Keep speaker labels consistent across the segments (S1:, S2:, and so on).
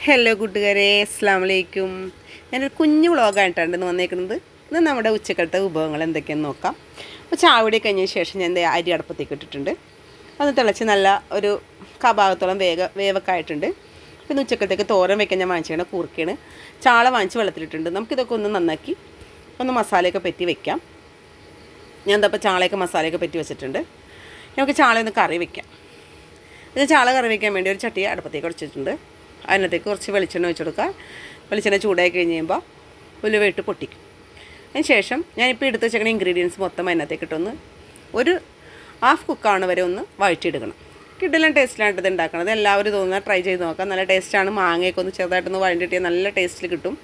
S1: Hello കൂട്ടുകാരെ, അസ്സലാമു അലൈക്കും. ഞാനൊരു കുഞ്ഞു വ്ളോഗായിട്ടാണ് ഇന്ന് വന്നേക്കുന്നത്. ഇന്ന് നമ്മുടെ ഉച്ചക്കലത്തെ വിഭവങ്ങൾ എന്തൊക്കെയെന്ന് നോക്കാം. അപ്പോൾ ചാവടി കഴിഞ്ഞതിന് ശേഷം ഞാൻ അരി അടുപ്പത്തേക്ക് ഇട്ടിട്ടുണ്ട്. അത് തിളച്ച് നല്ല ഒരു കഭാഗത്തോളം വേവൊക്കെ ആയിട്ടുണ്ട്. പിന്നെ ഉച്ചക്കലത്തേക്ക് തോരൻ വയ്ക്കാൻ ഞാൻ വാങ്ങിച്ചാണ് കൂർക്കയാണ്. ചാള വാങ്ങിച്ച് വെള്ളത്തിലിട്ടുണ്ട്. നമുക്കിതൊക്കെ ഒന്ന് നന്നാക്കി ഒന്ന് മസാലയൊക്കെ പറ്റി വെക്കാം. ഞാൻ എന്താ ഇപ്പോൾ ചാളയൊക്കെ മസാലയൊക്കെ പറ്റി വെച്ചിട്ടുണ്ട്. നമുക്ക് ചാളയൊന്ന് കറി വയ്ക്കാം. ഇത് ചാള കറി വയ്ക്കാൻ വേണ്ടി ഒരു ചട്ടി അടുപ്പത്തേക്ക് വെച്ചിട്ടുണ്ട്. അതിനകത്തേക്ക് കുറച്ച് വെളിച്ചെണ്ണ ഒഴിച്ച് കൊടുക്കുക. വെളിച്ചെണ്ണ ചൂടായി കഴിഞ്ഞ് കഴിയുമ്പോൾ ഉലുവ ഇട്ട് പൊട്ടിക്കും. അതിന് ശേഷം ഞാനിപ്പോൾ എടുത്ത് വെച്ചേക്കുന്ന ഇൻഗ്രീഡിയൻസ് മൊത്തം അതിനകത്തേക്ക് ഇട്ടൊന്ന് ഒരു ഹാഫ് കുക്കാണ് വരെ ഒന്ന് വഴറ്റിയെടുക്കണം. കിടിലൻ ടേസ്റ്റിലായിട്ട് ഇത് ഉണ്ടാക്കണത്. എല്ലാവരും തോന്നുന്നത് ട്രൈ ചെയ്ത് നോക്കാം. നല്ല ടേസ്റ്റാണ്. മാങ്ങയൊക്കെ ഒന്ന് ചെറുതായിട്ടൊന്ന് വഴണ്ടിട്ടിയാൽ നല്ല ടേസ്റ്റിൽ കിട്ടും.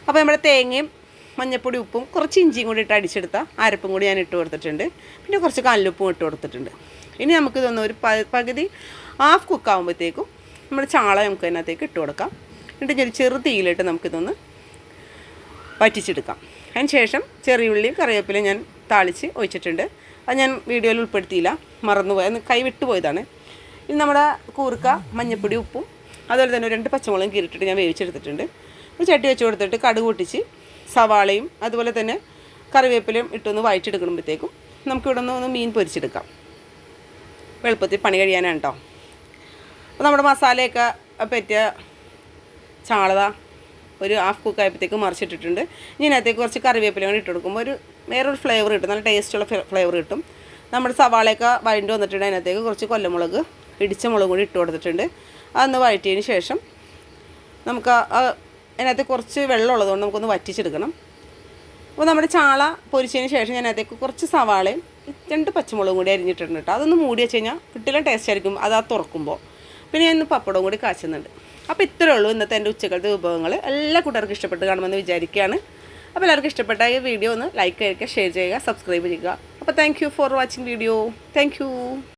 S1: അപ്പോൾ നമ്മുടെ തേങ്ങയും മഞ്ഞൾപ്പൊടി ഉപ്പും കുറച്ച് ഇഞ്ചിയും കൂടി ഇട്ട് അടിച്ചെടുത്ത അരപ്പും കൂടി ഞാൻ ഇട്ട് കൊടുത്തിട്ടുണ്ട്. പിന്നെ കുറച്ച് കല്ലുപ്പും ഇട്ട് കൊടുത്തിട്ടുണ്ട്. ഇനി നമുക്കിതൊന്ന് ഒരു പകുതി ഹാഫ് കുക്കാകുമ്പോഴത്തേക്കും നമ്മുടെ ചാള നമുക്ക് അതിനകത്തേക്ക് ഇട്ട് കൊടുക്കാം. എന്നിട്ട് ചെറു തീയിലിട്ട് നമുക്കിതൊന്ന് വറ്റിച്ചെടുക്കാം. അതിന് ശേഷം ചെറിയുള്ളിയും കറിവേപ്പിലയും ഞാൻ താളിച്ച് ഒഴിച്ചിട്ടുണ്ട്. അത് ഞാൻ വീഡിയോയിൽ ഉൾപ്പെടുത്തിയില്ല, മറന്നുപോയി, കൈ വിട്ടുപോയതാണ്. ഇനി നമ്മുടെ കൂർക്ക മഞ്ഞൾപ്പൊടി ഉപ്പും അതുപോലെ തന്നെ 2 പച്ചമുളകും കീറിട്ടിട്ട് ഞാൻ വേവിച്ചെടുത്തിട്ടുണ്ട്. ഒരു ചട്ടി വെച്ച് കൊടുത്തിട്ട് കടുക് പൊട്ടിച്ച് സവാളയും അതുപോലെ തന്നെ കറിവേപ്പിലയും ഇട്ടൊന്ന് വഴറ്റിയെടുക്കുമ്പോഴത്തേക്കും നമുക്കിവിടെ ഒന്ന് മീൻ പൊരിച്ചെടുക്കാം. എളുപ്പത്തിൽ പണി കഴിയാനാണ് കേട്ടോ. അപ്പോൾ നമ്മുടെ മസാലയൊക്കെ പറ്റിയ ചാളത ഒരു ഹാഫ് കുക്കായപ്പോഴത്തേക്ക് മറിച്ചിട്ടിട്ടുണ്ട്. ഇനി അതിനകത്തേക്ക് കുറച്ച് കറിവേപ്പില കൂടി ഇട്ട് കൊടുക്കുമ്പോൾ വേറൊരു ഫ്ലേവർ കിട്ടും, നല്ല ടേസ്റ്റുള്ള ഫ്ലേവർ കിട്ടും. നമ്മുടെ സവാളയൊക്കെ വഴണ്ടി വന്നിട്ടുണ്ട്. അതിനകത്തേക്ക് കുറച്ച് കൊല്ലമുളക് ഇടിച്ച മുളക് കൂടി ഇട്ട് കൊടുത്തിട്ടുണ്ട്. അതൊന്ന് വഴറ്റിയതിന് ശേഷം നമുക്ക് അതിനകത്ത് കുറച്ച് വെള്ളം ഉള്ളതുകൊണ്ട് നമുക്കൊന്ന് വറ്റിച്ചെടുക്കണം. അപ്പോൾ നമ്മുടെ ചാള പൊരിച്ചതിന് ശേഷം ഞാൻ അതിനകത്തേക്ക് കുറച്ച് സവാളയും 2 പച്ചമുളകും കൂടി അരിഞ്ഞിട്ടുണ്ട് കേട്ടോ. അതൊന്ന് മൂടി വെച്ച് കഴിഞ്ഞാൽ കിട്ടില്ല ടേസ്റ്റ് ആയിരിക്കും അത് തുറക്കുമ്പോൾ. പിന്നെ ഞാൻ പപ്പടവും കൂടി കാച്ചുന്നുണ്ട്. അപ്പോൾ ഇത്രയേ ഉള്ളൂ ഇന്നത്തെ എൻ്റെ ഉച്ചക്കലത്തെ വിഭവങ്ങൾ. എല്ലാ കൂട്ടുകാർക്കും ഇഷ്ടപ്പെട്ട് കാണുമെന്ന് വിചാരിക്കുകയാണ്. അപ്പോൾ എല്ലാവർക്കും ഇഷ്ടപ്പെട്ട ഈ വീഡിയോ ഒന്ന് ലൈക്ക് ചെയ്യുക, ഷെയർ ചെയ്യുക, സബ്സ്ക്രൈബ് ചെയ്യുക. അപ്പോൾ thank you for watching video. Thank you.